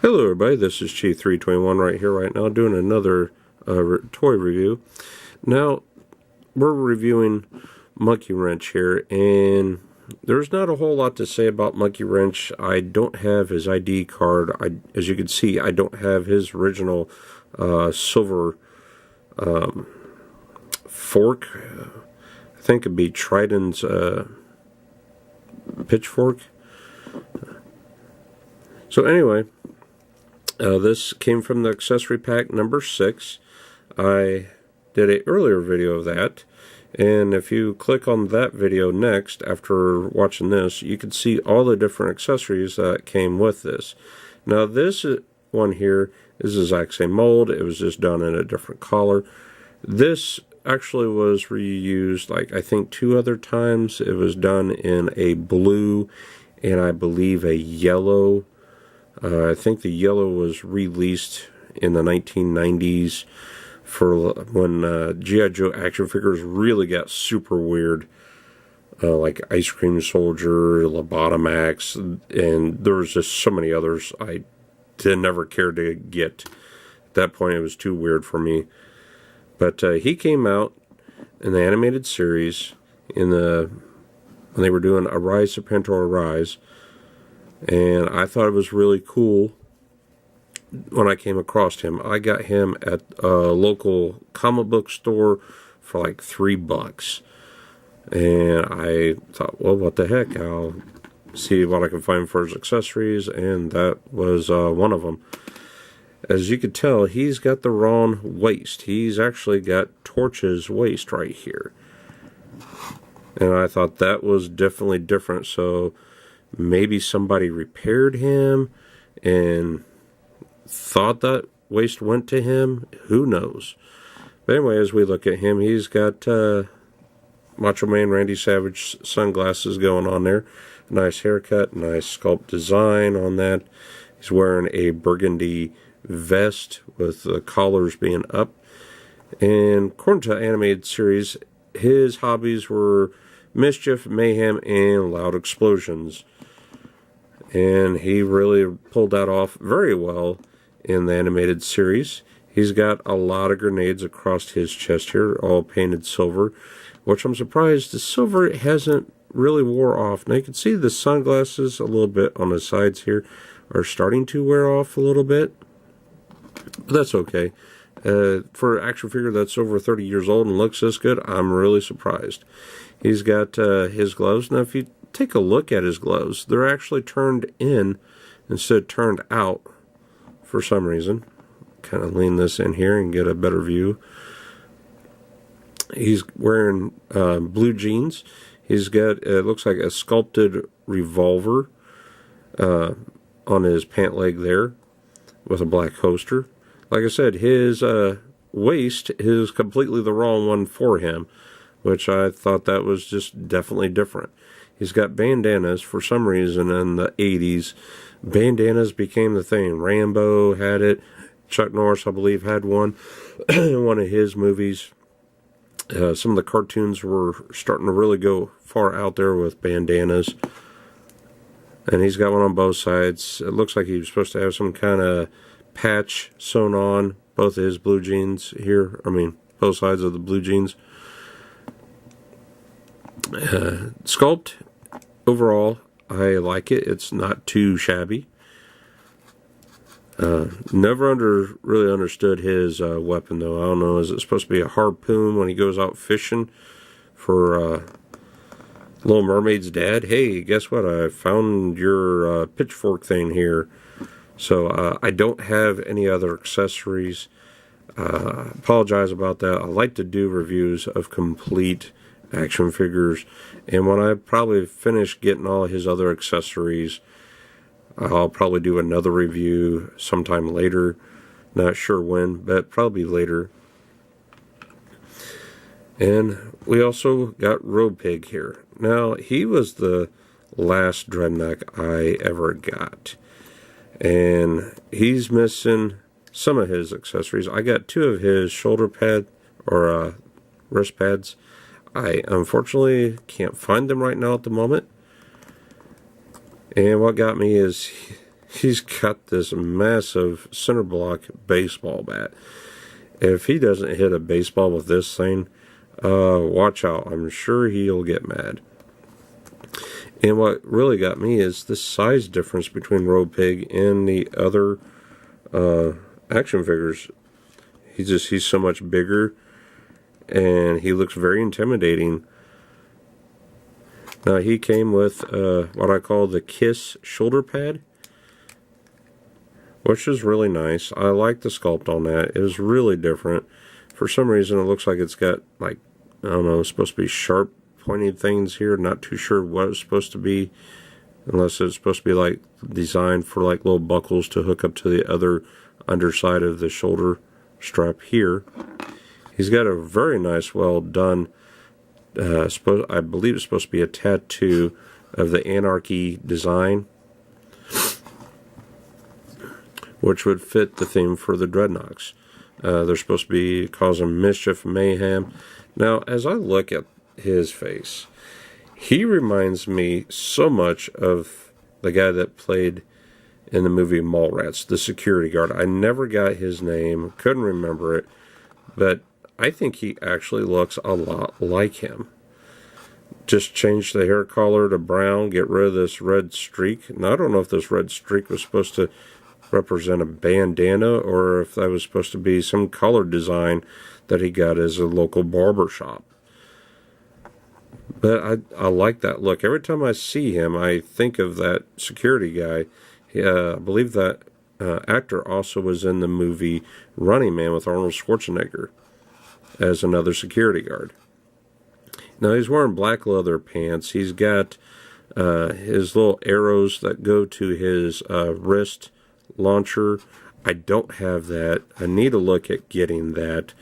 Hello everybody, this is Chief321 right here right now doing another toy review. Now, we're reviewing Monkeywrench here, and there's not a whole lot to say about Monkeywrench. I don't have his ID card. As you can see, I don't have his original silver fork. I think it'd be Trident's pitchfork. So anyway, this came from the accessory pack number 6. I did an earlier video of that, and if you click on that video next after watching this, you can see all the different accessories that came with this. Now this one here is the exact same mold, it was just done in a different color. This actually was reused like I think 2 other times. It was done in a blue and I believe a yellow. I think the yellow was released in the 1990s for when G.I. Joe action figures really got super weird, like Ice Cream Soldier, Lobotomax, and there was just so many others I never cared to get. At that point, it was too weird for me. But he came out in the animated series when they were doing Arise, Serpentor, Arise. And I thought it was really cool when I came across him. I got him at a local comic book store for like $3. And I thought, well, what the heck? I'll see what I can find for his accessories. And that was one of them. As you can tell, he's got the wrong waist. He's actually got Torch's waist right here. And I thought that was definitely different. So maybe somebody repaired him and thought that waist went to him. Who knows? But anyway, as we look at him, he's got Macho Man Randy Savage sunglasses going on there. Nice haircut, nice sculpt design on that. He's wearing a burgundy vest with the collars being up. And according to the animated series, his hobbies were mischief, mayhem, and loud explosions. And he really pulled that off very well in the animated series. He's got a lot of grenades across his chest here, all painted silver, which I'm surprised the silver hasn't really wore off. Now you can see the sunglasses a little bit on the sides here are starting to wear off a little bit. But that's okay. For an action figure that's over 30 years old and looks this good, I'm really surprised. He's got his gloves. Now if you take a look at his gloves, they're actually turned in instead of turned out for some reason. Kind of lean this in here and get a better view. He's wearing blue jeans. He's got, it looks like a sculpted revolver on his pant leg there with a black holster. Like I said, his waist is completely the wrong one for him, which I thought that was just definitely different. He's got bandanas for some reason in the 80s. Bandanas became the thing. Rambo had it. Chuck Norris, I believe, had one in one of his movies. Some of the cartoons were starting to really go far out there with bandanas. And he's got one on both sides. It looks like he was supposed to have some kind of patch sewn on both of his blue jeans here. I mean, both sides of the blue jeans. Sculpt, overall, I like it. It's not too shabby. Never really understood his weapon, though. I don't know, is it supposed to be a harpoon when he goes out fishing for Little Mermaid's dad? Hey, guess what? I found your pitchfork thing here. So I don't have any other accessories. Apologize about that. I like to do reviews of complete action figures, and when I probably finish getting all his other accessories, I'll probably do another review sometime later. Not sure when, but probably later. And we also got Road Pig here. Now, he was the last Dreadnought I ever got, and he's missing some of his accessories. I got 2 of his shoulder pad or wrist pads. I unfortunately can't find them right now at the moment. And what got me is he's got this massive center block baseball bat. If he doesn't hit a baseball with this thing, watch out. I'm sure he'll get mad. And what really got me is the size difference between Road Pig and the other action figures. He's so much bigger, and he looks very intimidating. Now, he came with what I call the Kiss shoulder pad, which is really nice. I like the sculpt on that. It was really different. For some reason, it looks like it's got, like, I don't know, it's supposed to be sharp, pointed things here. Not too sure what it's supposed to be, unless it's supposed to be, like, designed for, like, little buckles to hook up to the other underside of the shoulder strap here. He's got a very nice, well done, I believe it's supposed to be a tattoo of the Anarchy design, which would fit the theme for the Dreadnoks. They're supposed to be causing mischief, mayhem. Now, as I look at his face, he reminds me so much of the guy that played in the movie Mallrats, the security guard. I never got his name, couldn't remember it, but I think he actually looks a lot like him. Just change the hair color to brown, get rid of this red streak. Now, I don't know if this red streak was supposed to represent a bandana or if that was supposed to be some color design that he got as a local barber shop. But I like that look. Every time I see him, I think of that security guy. I believe that actor also was in the movie Running Man with Arnold Schwarzenegger as another security guard. Now, he's wearing black leather pants. He's got his little arrows that go to his wrist launcher. I don't have that. I need to look at getting that.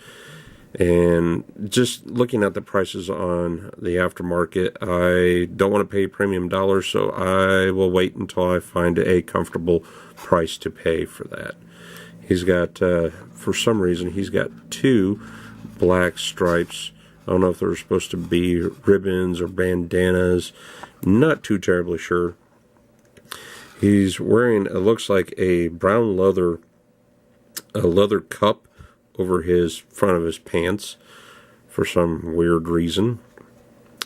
And just looking at the prices on the aftermarket, I don't want to pay premium dollars, so I will wait until I find a comfortable price to pay for that. He's got, for some reason, he's got 2 black stripes. I don't know if they're supposed to be ribbons or bandanas. Not too terribly sure. He's wearing, it looks like a brown leather cup over his front of his pants for some weird reason.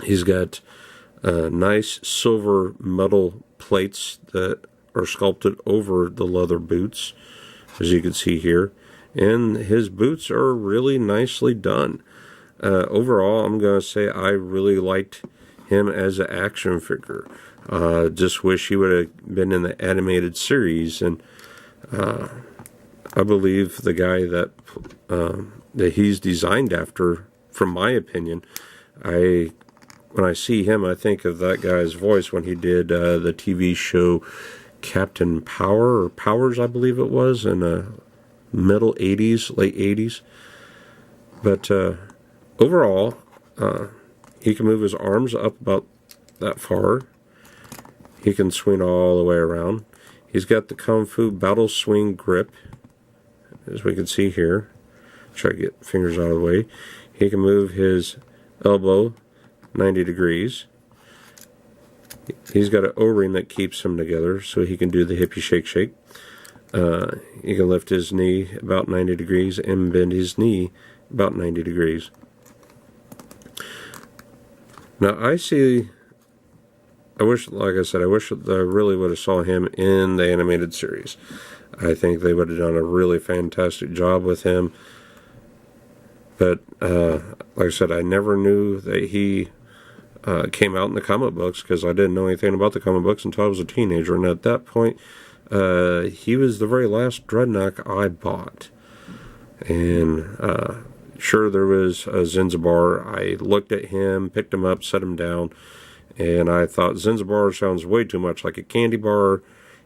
He's got nice silver metal plates that are sculpted over the leather boots, as you can see here. And his boots are really nicely done. Overall, I'm going to say I really liked him as an action figure. Just wish he would have been in the animated series. And I believe the guy that he's designed after, from my opinion, when I see him, I think of that guy's voice when he did the TV show Captain Power, or Powers, I believe it was, in the middle 80s, late 80s. But overall, he can move his arms up about that far. He can swing all the way around. He's got the Kung Fu Battle Swing grip, as we can see here. Try to get fingers out of the way. He can move his elbow 90 degrees. He's got an O-ring that keeps him together, so he can do the hippie shake shake. He can lift his knee about 90 degrees and bend his knee about 90 degrees. Now, I wish I really would have saw him in the animated series. I think they would have done a really fantastic job with him. But, like I said, I never knew that he came out in the comic books, because I didn't know anything about the comic books until I was a teenager. And at that point, he was the very last Dreadnok I bought. And sure, there was a Zanzibar. I looked at him, picked him up, set him down, and I thought Zanzibar sounds way too much like a candy bar.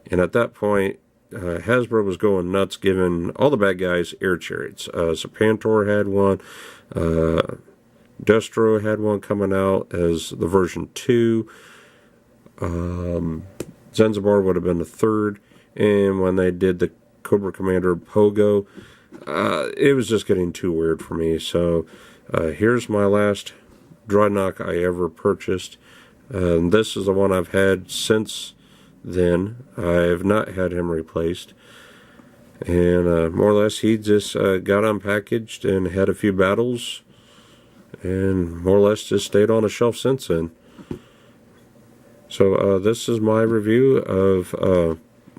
And at that point, Hasbro was going nuts, giving all the bad guys air chariots. Serpentor had one. Destro had one coming out as the version 2. Zanzibar would have been the 3rd. And when they did the Cobra Commander Pogo, it was just getting too weird for me. So here's my last Dreadnok I ever purchased. This is the one I've had since then. I've not had him replaced. And more or less he just got unpackaged and had a few battles, and more or less just stayed on a shelf since then. So this is my review of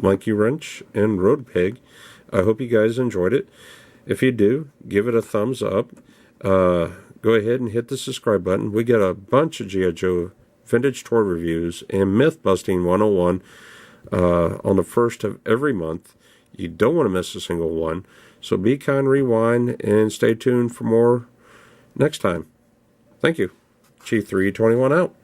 Monkeywrench and Road Pig. I hope you guys enjoyed it. If you do, give it a thumbs up. Go ahead and hit the subscribe button. We get a bunch of G.I. Joe vintage toy reviews and myth busting 101 on the first of every month. You don't want to miss a single one. So be kind, rewind, and stay tuned for more next time. Thank you. Chief 321 out.